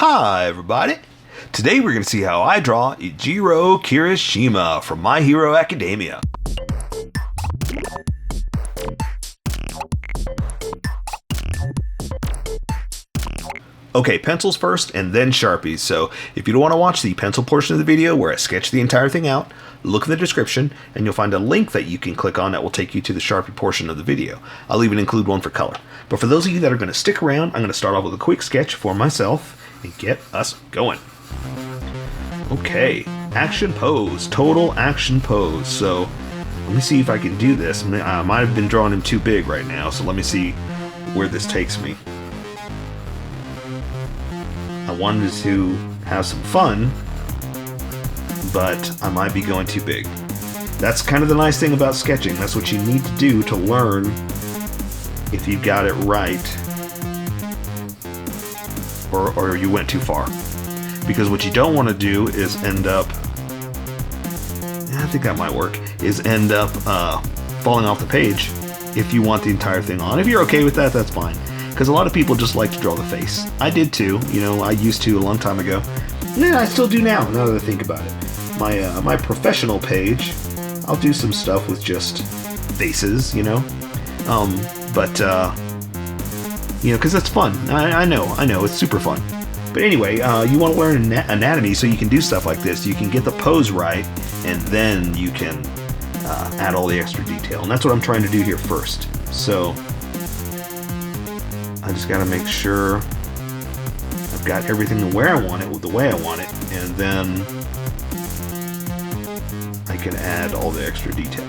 Hi everybody! Today we're going to see how I draw Eijiro Kirishima from My Hero Academia. Okay, pencils first and then Sharpies, so if you don't want to watch the pencil portion of the video where I sketch the entire thing out, look in the description and you'll find a link that you can click on that will take you to the Sharpie portion of the video. I'll even include one for color. But for those of you that are going to stick around, I'm going to start off with a quick sketch for myself and get us going. Okay, action pose, total action pose. So let me see if I can do this. I might have been drawing him too big right now, so let me see where this takes me. I wanted to have some fun, but I might be going too big. That's kind of the nice thing about sketching. That's what you need to do to learn if you got it right or you went too far. Because what you don't want to do is end up, I think that might work, is end up falling off the page if you want the entire thing on. If you're okay with that, that's fine. Because a lot of people just like to draw the face. I did too, you know, I used to a long time ago. Yeah, I still do now that I think about it. My professional page, I'll do some stuff with just faces, you know. You know, because it's fun. I know, it's super fun. But anyway, you want to learn anatomy so you can do stuff like this. You can get the pose right, and then you can add all the extra detail. And that's what I'm trying to do here first. So I just got to make sure I've got everything where I want it, the way I want it, and then I can add all the extra detail.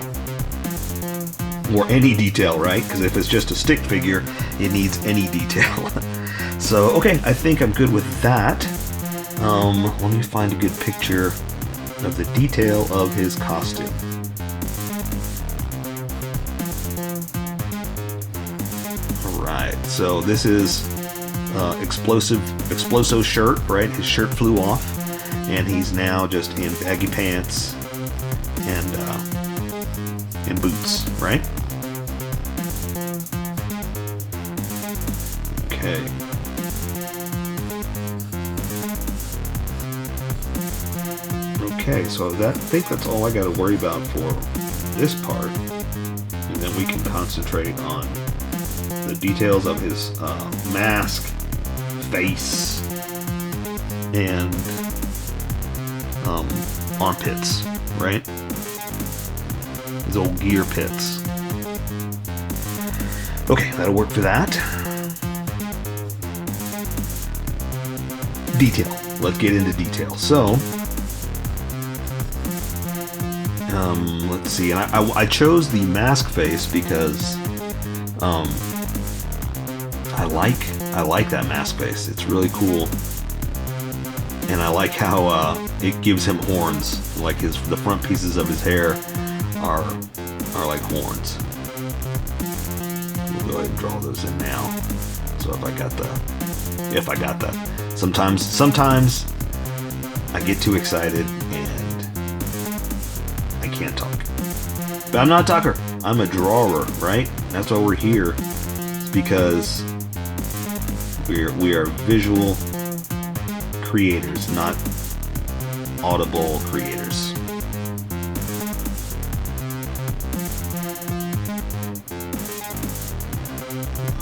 Or any detail, right? Because if it's just a stick figure, it needs any detail. So, okay, I think I'm good with that. Let me find a good picture of the detail of his costume. Alright, so this is Exploso shirt, right? His shirt flew off, and he's now just in baggy pants and boots, right? Okay. Okay, so I think that's all I got to worry about for this part, and then we can concentrate on the details of his mask, face, and armpits, right? His old gear pits. Okay, that'll work for that. Detail. Let's get into detail. So, let's see. And I chose the mask face because I like that mask face. It's really cool, and I like how it gives him horns. Like the front pieces of his hair are like horns. We'll go ahead and draw those in now. So if I got that. Sometimes I get too excited and I can't talk. But I'm not a talker. I'm a drawer, right? That's why we're here. It's because we are visual creators, not audible creators.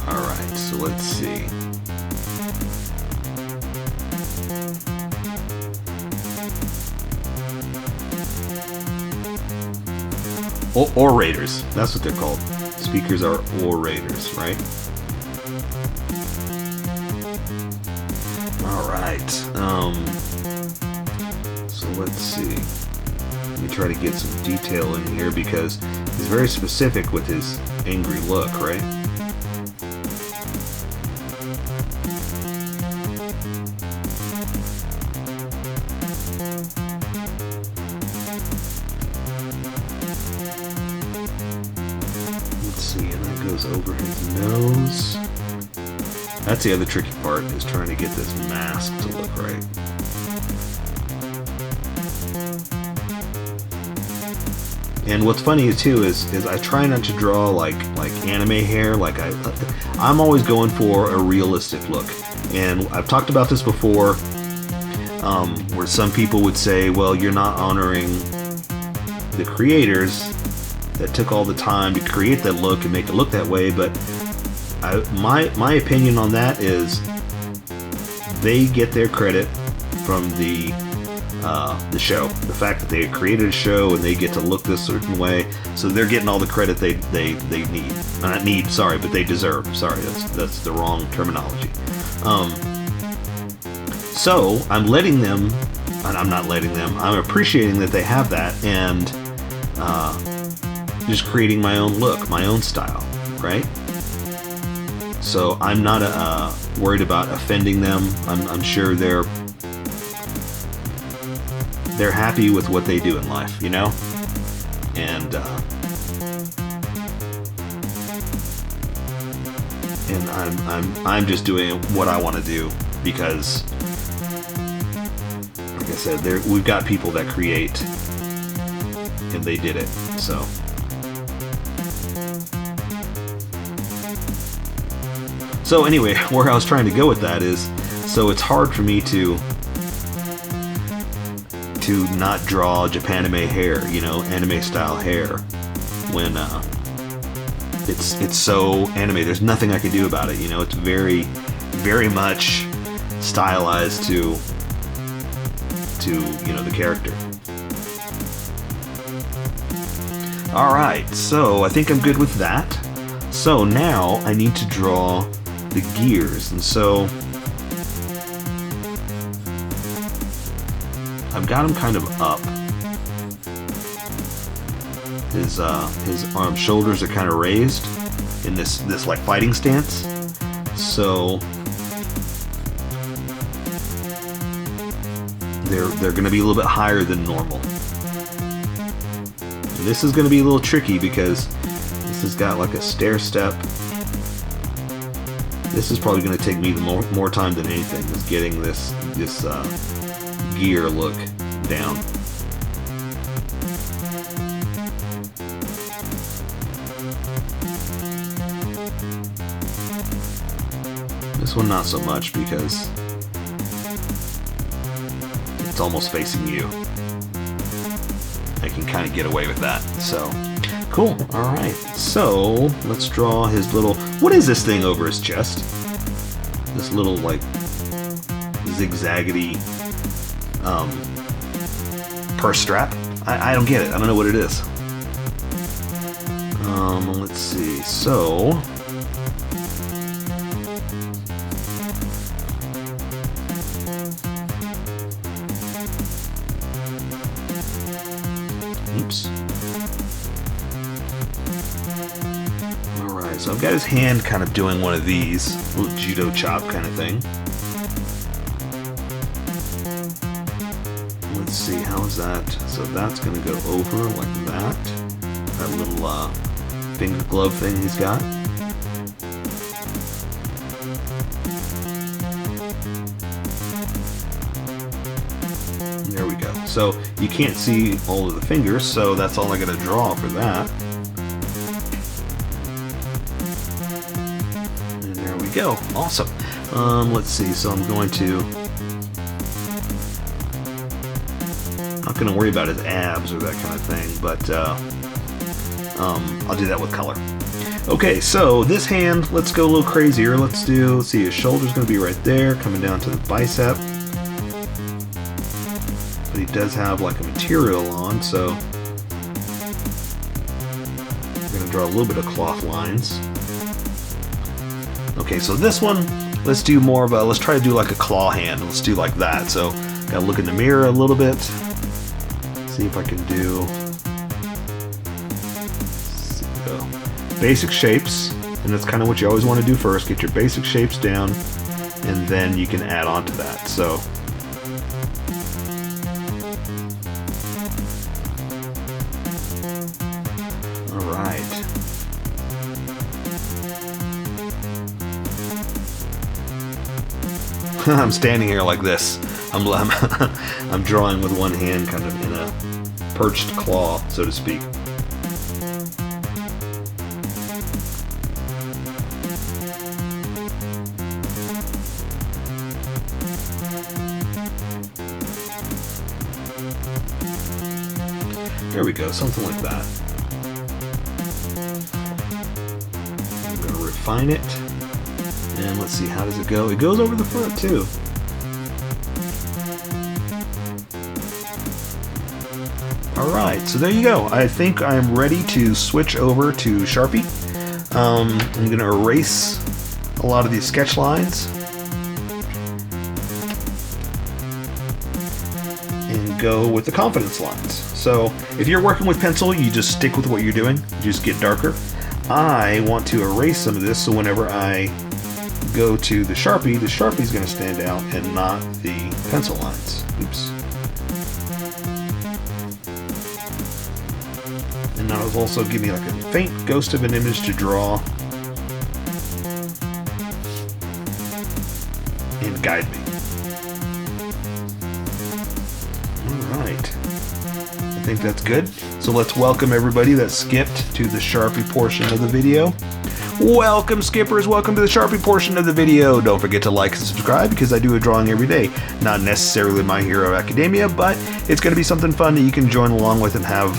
Alright, so let's see. Orators, that's what they're called. Speakers are orators, right? Alright, so let's see. Let me try to get some detail in here because he's very specific with his angry look, right? Over his nose. That's the other tricky part, is trying to get this mask to look right. And what's funny too is I try not to draw like anime hair. I'm always going for a realistic look. And I've talked about this before, where some people would say, well, you're not honoring the creators that took all the time to create that look and make it look that way. But my opinion on that is they get their credit from the show. The fact that they created a show and they get to look this certain way, so they're getting all the credit they need. Not need, sorry, but they deserve. Sorry, that's the wrong terminology. So I'm letting them, and I'm not letting them, I'm appreciating that they have that, and just creating my own look, my own style, right? So I'm not worried about offending them. I'm sure they're happy with what they do in life, you know? And I'm just doing what I want to do because, like I said, we've got people that create, and they did it. So anyway, where I was trying to go with that is, so it's hard for me to not draw Japanime hair, you know, anime style hair, when it's so anime. There's nothing I can do about it, you know. It's very, very much stylized to you know, the character. Alright, so I think I'm good with that. So now I need to draw the gears, and so I've got him kind of up. His shoulders are kind of raised in this like fighting stance. So they're going to be a little bit higher than normal. And this is going to be a little tricky because this has got like a stair step. This is probably going to take me more time than anything, is getting this gear look down. This one not so much because it's almost facing you. I can kind of get away with that. So cool. All right. So let's draw his little. What is this thing over his chest? This little like zigzaggedy purse strap. I don't get it. I don't know what it is. Let's see. So oops. Alright, so I've got his hand kind of doing one of these, little judo chop kind of thing. Let's see, how is that? So that's going to go over like that. That little finger glove thing he's got. There we go. So you can't see all of the fingers, so that's all I got to draw for that. And there we go. Awesome. Let's see. So I'm going to. Not going to worry about his abs or that kind of thing, but I'll do that with color. Okay, so this hand, let's go a little crazier. Let's see, his shoulder's going to be right there, coming down to the bicep. But he does have like a material on, so we're going to draw a little bit of cloth lines. Okay, so this one, let's do more of a, let's try to do like a claw hand. Let's do like that. So, gotta look in the mirror a little bit. See if I can do basic shapes, and that's kind of what you always want to do first. Get your basic shapes down, and then you can add on to that. So alright. I'm standing here like this. I'm drawing with one hand, kind of in a perched claw, so to speak. There we go, something like that. I'm going to refine it. And let's see, how does it go? It goes over the front too. Alright, so there you go. I think I'm ready to switch over to Sharpie. I'm going to erase a lot of these sketch lines. And go with the confidence lines. So if you're working with pencil, you just stick with what you're doing. You just get darker. I want to erase some of this, so whenever I go to the Sharpie's going to stand out and not the pencil lines. Oops. And that'll also give me like a faint ghost of an image to draw and guide me. Alright. I think that's good. So let's welcome everybody that skipped to the Sharpie portion of the video. Welcome, skippers! Welcome to the Sharpie portion of the video. Don't forget to like and subscribe because I do a drawing every day. Not necessarily My Hero Academia, but it's going to be something fun that you can join along with and have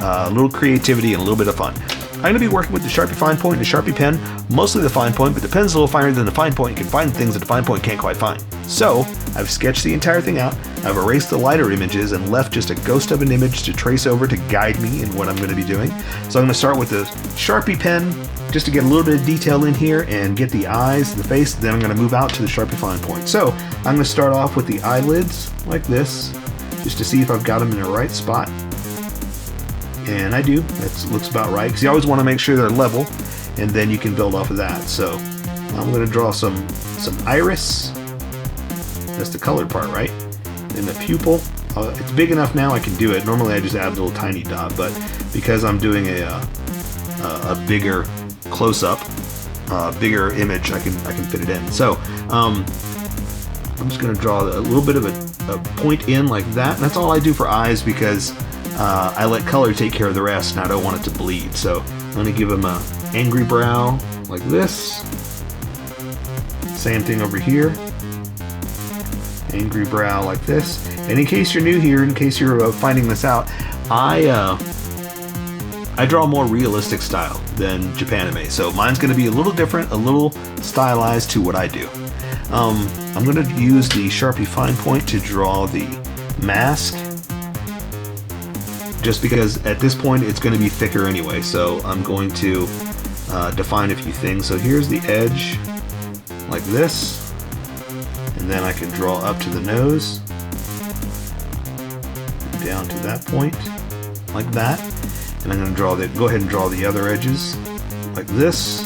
a little creativity and a little bit of fun. I'm going to be working with the Sharpie Fine Point and the Sharpie Pen, mostly the Fine Point, but the pen's a little finer than the Fine Point. You can find things that the Fine Point can't quite find. So, I've sketched the entire thing out, I've erased the lighter images and left just a ghost of an image to trace over to guide me in what I'm going to be doing. So I'm going to start with the Sharpie Pen, just to get a little bit of detail in here and get the eyes, the face, then I'm going to move out to the Sharpie Fine Point. So, I'm going to start off with the eyelids, like this, just to see if I've got them in the right spot. And I do. That looks about right, because you always want to make sure they're level, and then you can build off of that. So I'm going to draw some iris. That's the colored part, right? And the pupil. It's big enough now I can do it. Normally I just add a little tiny dot, but because I'm doing a bigger close-up, bigger image, I can fit it in. So I'm just going to draw a little bit of a point in like that. And that's all I do for eyes, because I let color take care of the rest, and I don't want it to bleed. So I'm going to give him a angry brow like this. Same thing over here. Angry brow like this. And in case you're new here, in case you're finding this out, I draw a more realistic style than Japanime. So mine's going to be a little different, a little stylized to what I do. I'm going to use the Sharpie Fine Point to draw the mask, just because at this point it's going to be thicker anyway, so I'm going to define a few things. So here's the edge, like this, and then I can draw up to the nose, down to that point, like that, and I'm going to go ahead and draw the other edges, like this,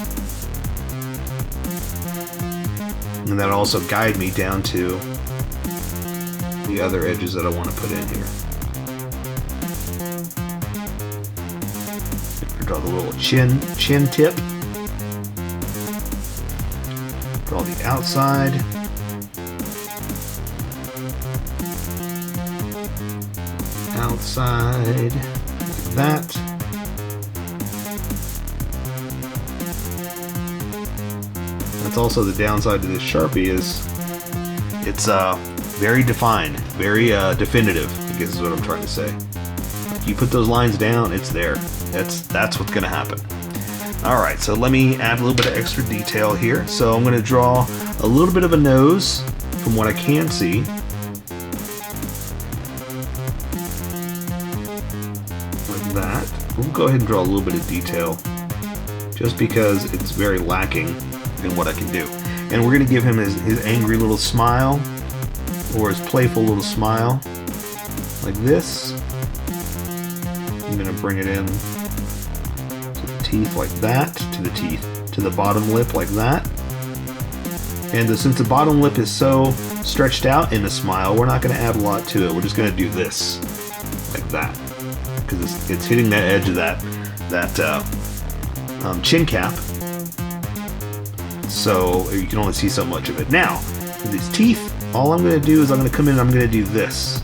and that'll also guide me down to the other edges that I want to put in here. Draw the little chin tip. Draw the outside. Outside, like that. That's also the downside to this Sharpie, is it's very defined, very definitive, I guess is what I'm trying to say. You put those lines down, it's there. That's what's going to happen. Alright, so let me add a little bit of extra detail here. So I'm going to draw a little bit of a nose from what I can see. Like that. We'll go ahead and draw a little bit of detail, just because it's very lacking in what I can do. And we're going to give him his angry little smile, or his playful little smile, like this. I'm going to bring it in to the teeth like that, to the teeth, to the bottom lip like that. And since the bottom lip is so stretched out in the smile, we're not going to add a lot to it. We're just going to do this, like that, because it's hitting that edge of that chin cap. So you can only see so much of it. Now, with these teeth, all I'm going to do is I'm going to come in and I'm going to do this.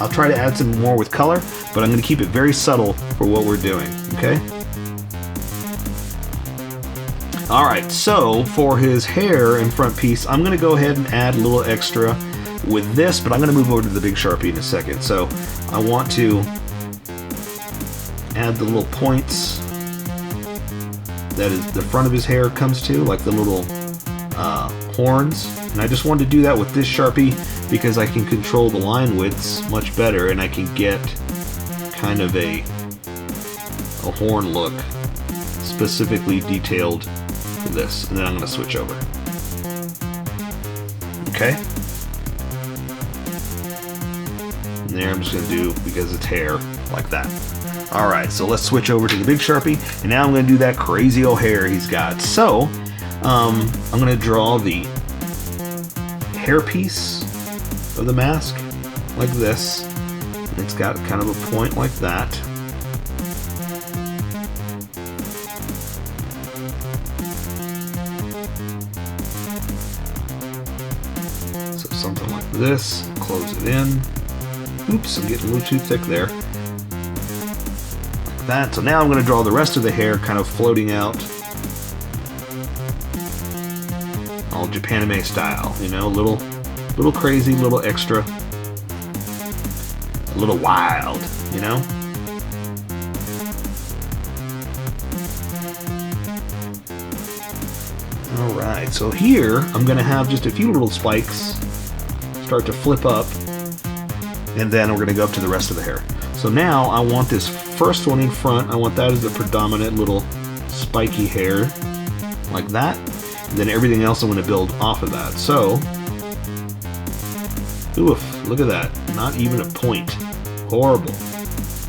I'll try to add some more with color, but I'm going to keep it very subtle for what we're doing, okay? Alright, so for his hair and front piece, I'm going to go ahead and add a little extra with this, but I'm going to move over to the big Sharpie in a second. So I want to add the little points that is the front of his hair comes to, like the little horns. And I just wanted to do that with this Sharpie because I can control the line widths much better, and I can get kind of a horn look specifically detailed for this. And then I'm going to switch over. Okay. And there I'm just going to do, because it's hair, like that. Alright, so let's switch over to the big Sharpie, and now I'm going to do that crazy old hair he's got. So, I'm going to draw the hairpiece of the mask, like this. It's got kind of a point like that. So something like this, close it in. Oops, I'm getting a little too thick there. That. So now I'm going to draw the rest of the hair kind of floating out, all Japanime style, you know, little crazy, little extra, a little wild, you know. All right, so here I'm going to have just a few little spikes start to flip up, and then we're going to go up to the rest of the hair. So now I want this first one in front, I want that as the predominant little spiky hair, like that. And then everything else I'm going to build off of that. So, oof, look at that. Not even a point. Horrible.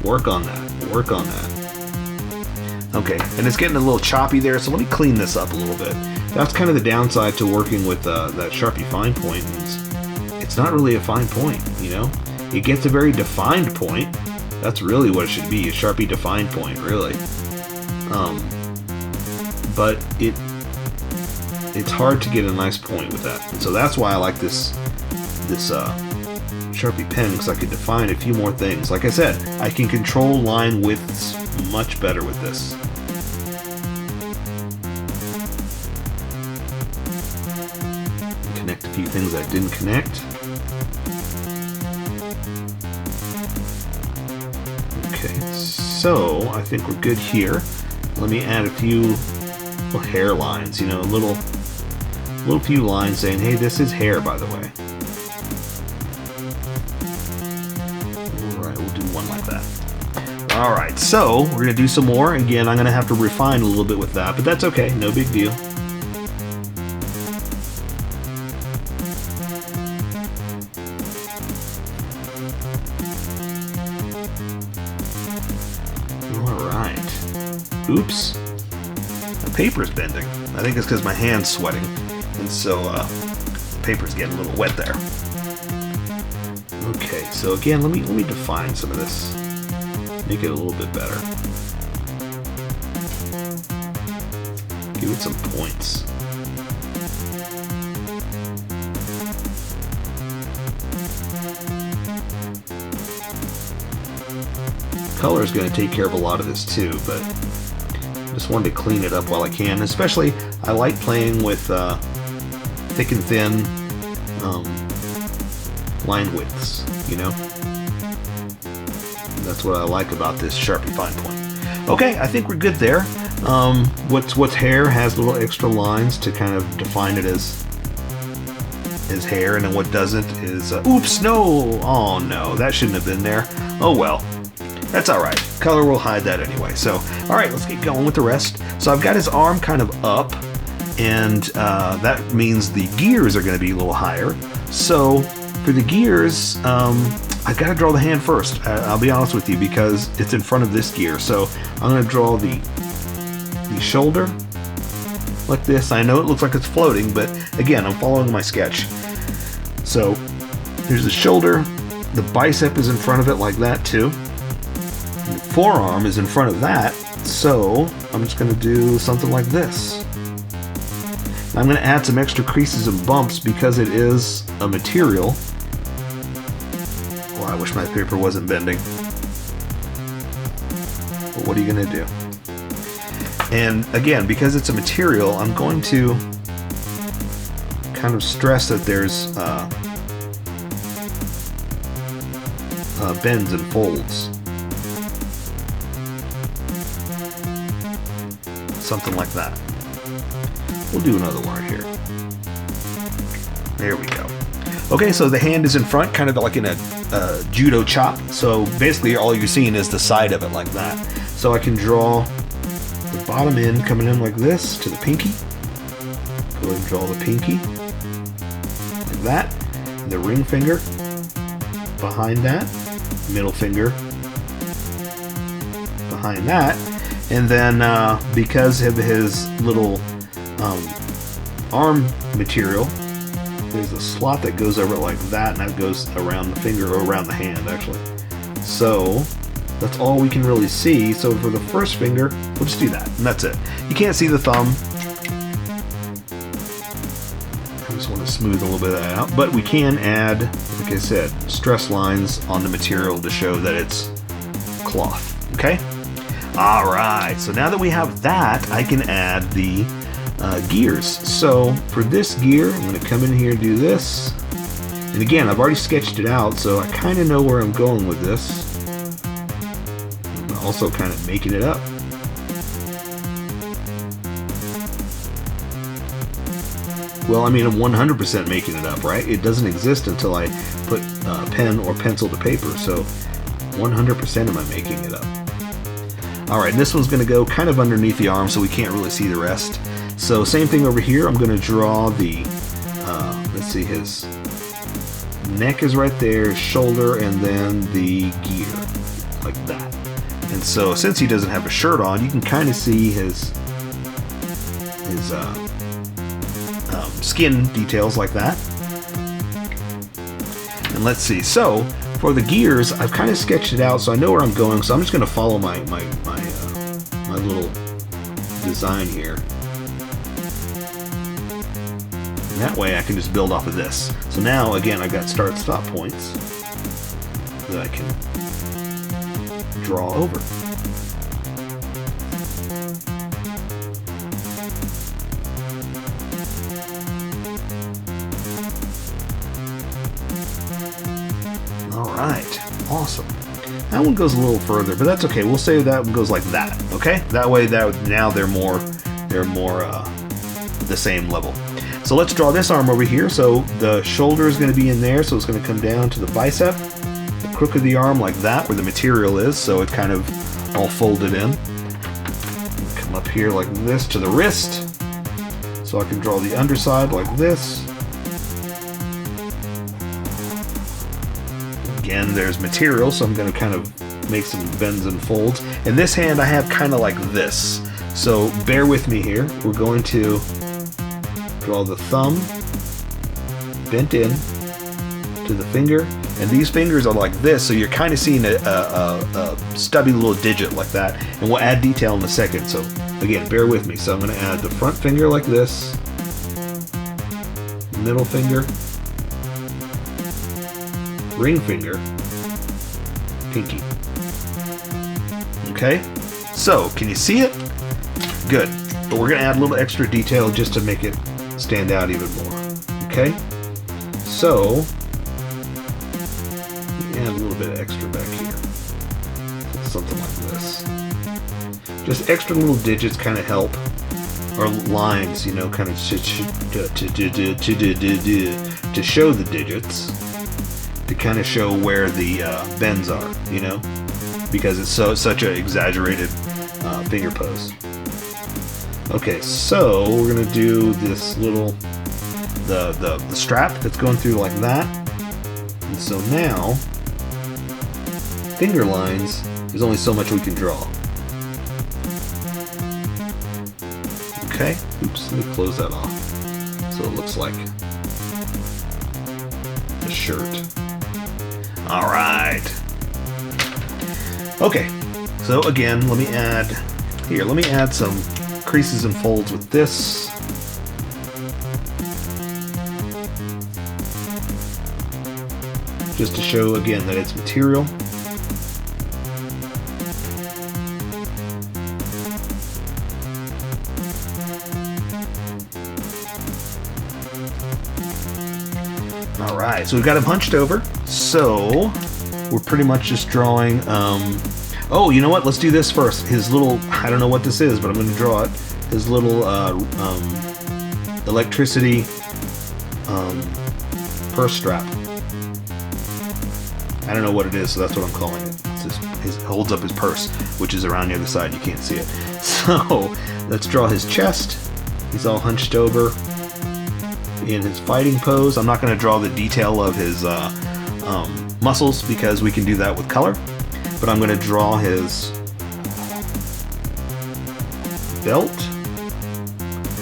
Work on that. Work on that. Okay, and it's getting a little choppy there, so let me clean this up a little bit. That's kind of the downside to working with that Sharpie fine point. It's not really a fine point, you know? It gets a very defined point. That's really what it should be, a Sharpie defined point, really. But it's hard to get a nice point with that. And so that's why I like this Sharpie pen, because I can define a few more things. Like I said, I can control line widths much better with this. Connect a few things I didn't connect. Okay, so I think we're good here. Let me add a few little hair lines, you know, little few lines saying, hey, this is hair, by the way. Alright, we'll do one like that. Alright, so we're going to do some more. Again, I'm going to have to refine a little bit with that, but that's okay, no big deal. Alright. Oops. The paper's bending. I think it's because my hand's sweating. And so, the paper's getting a little wet there. Okay, so again, let me define some of this. Make it a little bit better. Give it some points. Color is going to take care of a lot of this too, but I just wanted to clean it up while I can. Especially, I like playing with thick and thin line widths, you know? That's what I like about this Sharpie fine point. Okay, I think we're good there. What's hair has little extra lines to kind of define it as hair, and then what doesn't is, oops, no! Oh no, that shouldn't have been there. Oh well. That's alright. Color will hide that anyway. So, alright, let's get going with the rest. So I've got his arm kind of up, and that means the gears are going to be a little higher. So for the gears, I've got to draw the hand first. I'll be honest with you, because it's in front of this gear. So I'm going to draw the shoulder like this. I know it looks like it's floating, but again, I'm following my sketch. So there's the shoulder. The bicep is in front of it like that too. The forearm is in front of that. So I'm just going to do something like this. I'm going to add some extra creases and bumps because it is a material. Oh, I wish my paper wasn't bending. But what are you going to do? And again, because it's a material, I'm going to kind of stress that there's bends and folds. something like that. We'll do another one right here. There we go. Okay, so the hand is in front, kind of like in a judo chop. So basically all you're seeing is the side of it like that. So I can draw the bottom end coming in like this to the pinky. Go ahead and draw the pinky like that. And the ring finger behind that. Middle finger behind that. And then because of his little arm material, there's a slot that goes over it like that, and that goes around the finger, or around the hand actually. So that's all we can really see. So for the first finger, we'll just do that, and that's it. You can't see the thumb. I just want to smooth a little bit of that out, but we can add, like I said, stress lines on the material to show that it's cloth. Okay? Alright, so now that we have that, I can add the gears. So for this gear, I'm going to come in here and do this. And again, I've already sketched it out, so I kind of know where I'm going with this. I'm also kind of making it up. Well, I mean, I'm 100% making it up, right? It doesn't exist until I put pen or pencil to paper, so 100% am I making it up. Alright, this one's going to go kind of underneath the arm, so we can't really see the rest. So same thing over here. I'm going to draw the, let's see, his neck is right there, shoulder, and then the gear, like that. And so since he doesn't have a shirt on, you can kind of see his skin details like that. And let's see. So for the gears, I've kind of sketched it out, so I know where I'm going. So I'm just going to follow my little design here. And that way I can just build off of this. So now, again, I've got start-stop points that I can draw over. Alright, awesome. That one goes a little further, but that's okay. We'll say that one goes like that, okay? That way, now they're more the same level. So let's draw this arm over here. So the shoulder is going to be in there, so it's going to come down to the bicep, the crook of the arm like that, where the material is, so it kind of all folded in. Come up here like this to the wrist, so I can draw the underside like this. Again, there's material, so I'm going to kind of make some bends and folds. And this hand I have kind of like this. So bear with me here. We're going to draw the thumb bent in to the finger, and these fingers are like this, so you're kind of seeing a stubby little digit like that, and we'll add detail in a second. So again, bear with me. So I'm going to add the front finger like this, middle finger, ring finger, pinky. Okay, so can you see it? Good. But we're going to add a little extra detail just to make it stand out even more. Okay, so add a little bit of extra back here, something like this. Just extra little digits kind of help, or lines, you know, kind of to show the digits, to kind of show where the bends are, you know, because it's such an exaggerated finger pose. Okay, so we're gonna do this little the strap that's going through like that, and so now finger lines, there's only so much we can draw. Okay, oops, let me close that off so it looks like a shirt. Alright. Okay, so again, let me add some creases and folds with this. Just to show again that it's material. Alright, so we've got it hunched over. So we're pretty much just drawing, oh, you know what? Let's do this first. His little, I don't know what this is, but I'm going to draw it. his little electricity purse strap. I don't know what it is, so that's what I'm calling it. It holds up his purse, which is around the other side. You can't see it. So let's draw his chest. He's all hunched over in his fighting pose. I'm not going to draw the detail of his muscles because we can do that with color. But I'm going to draw his belt.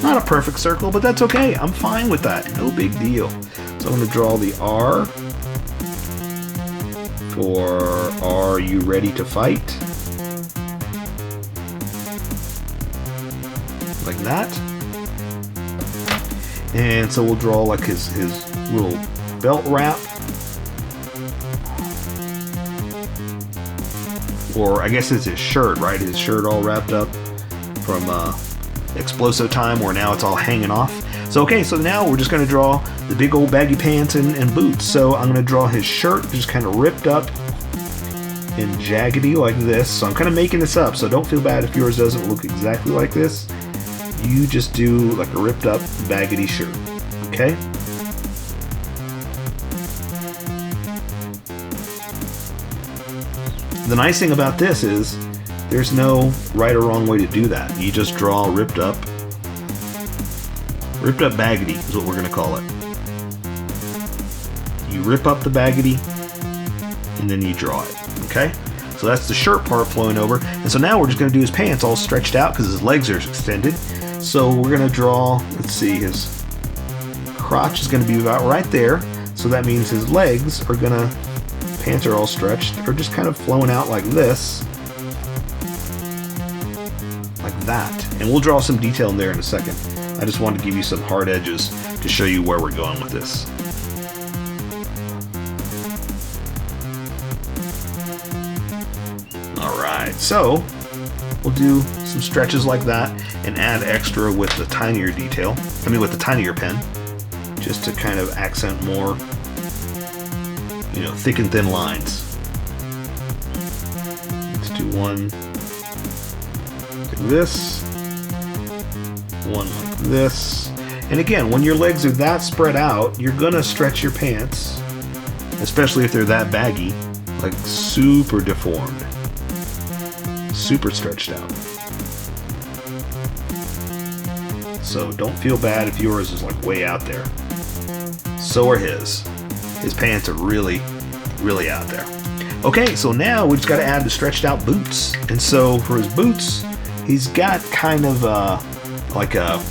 Not a perfect circle, but that's okay. I'm fine with that. No big deal. So I'm going to draw the R for Are You Ready to Fight? Like that. And so we'll draw like his little belt wrap. Or I guess it's his shirt, right? His shirt all wrapped up from Exploso time, where now it's all hanging off. So okay, so now we're just going to draw the big old baggy pants and boots. So I'm going to draw his shirt just kind of ripped up and jaggedy like this. So I'm kind of making this up, so don't feel bad if yours doesn't look exactly like this. You just do like a ripped up baggedy shirt, okay? The nice thing about this is there's no right or wrong way to do that. You just draw ripped up baggedy is what we're going to call it. You rip up the baggedy and then you draw it, okay? So that's the shirt part flowing over. And so now we're just going to do his pants all stretched out because his legs are extended. So we're going to draw, let's see, his crotch is going to be about right there. So that means his legs are going to, pants are all stretched, or just kind of flowing out like this. Like that. And we'll draw some detail in there in a second. I just wanted to give you some hard edges to show you where we're going with this. Alright, so we'll do some stretches like that and add extra with the tinier detail. I mean with the tinier pen. Just to kind of accent more, you know, thick and thin lines. Let's do one like this. One like this. And again, when your legs are that spread out, you're gonna stretch your pants, especially if they're that baggy, like super deformed. Super stretched out. So don't feel bad if yours is like way out there. So are his. His pants are really, really out there. Okay, so now we just got to add the stretched out boots. And so for his boots, he's got kind of like a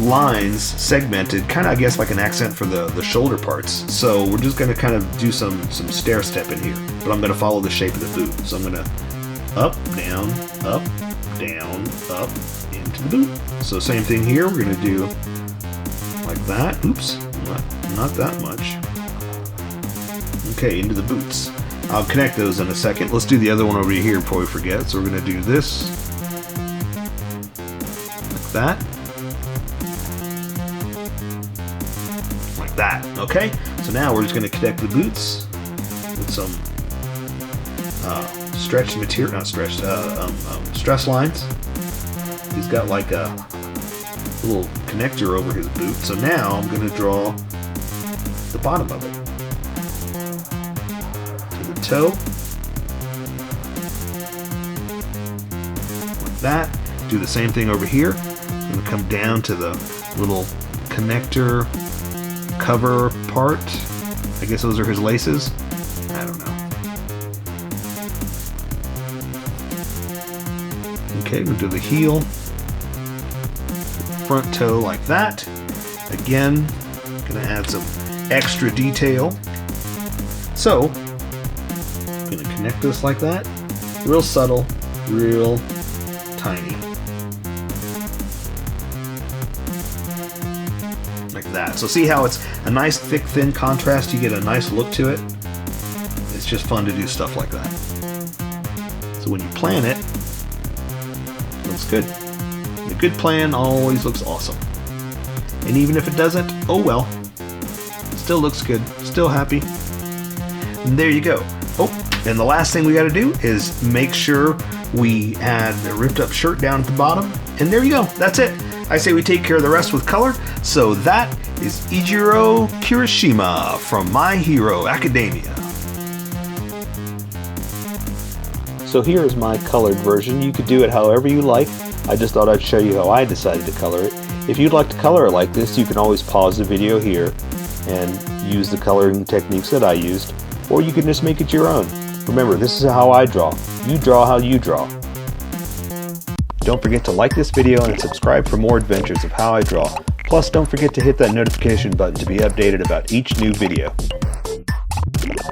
lines segmented, kind of I guess like an accent for the shoulder parts. So we're just going to kind of do some stair step in here. But I'm going to follow the shape of the boot. So I'm going to up, down, up, into the boot. So same thing here. We're going to do like that. Oops, not that much. Okay, into the boots. I'll connect those in a second. Let's do the other one over here before we forget. So we're going to do this like that. Like that. Okay, so now we're just going to connect the boots with some stretched material, not stretched, stress lines. He's got like a little connector over his boot. So now I'm going to draw the bottom of it to the toe, like that. Do the same thing over here. I'm going to come down to the little connector cover part. I guess those are his laces. I don't know. Okay, we'll do the heel, front toe like that. Again, gonna add some extra detail. So, I'm gonna connect this like that. Real subtle, real tiny. Like that. So see how it's a nice thick thin contrast, you get a nice look to it. It's just fun to do stuff like that. So when you plan it, looks good. A good plan always looks awesome. And even if it doesn't, oh well. Still looks good. Still happy. And there you go. Oh, and the last thing we got to do is make sure We add a ripped up shirt down at the bottom, and there you go. That's it. I say we take care of the rest with color. So that is Eijiro Kirishima from My Hero Academia. So here is my colored version. You could do it however you like. I just thought I'd show you how I decided to color it. If you'd like to color it like this, you can always pause the video here and use the coloring techniques that I used, or you can just make it your own. Remember, this is how I draw. You draw how you draw. Don't forget to like this video and subscribe for more adventures of how I draw. Plus, don't forget to hit that notification button to be updated about each new video.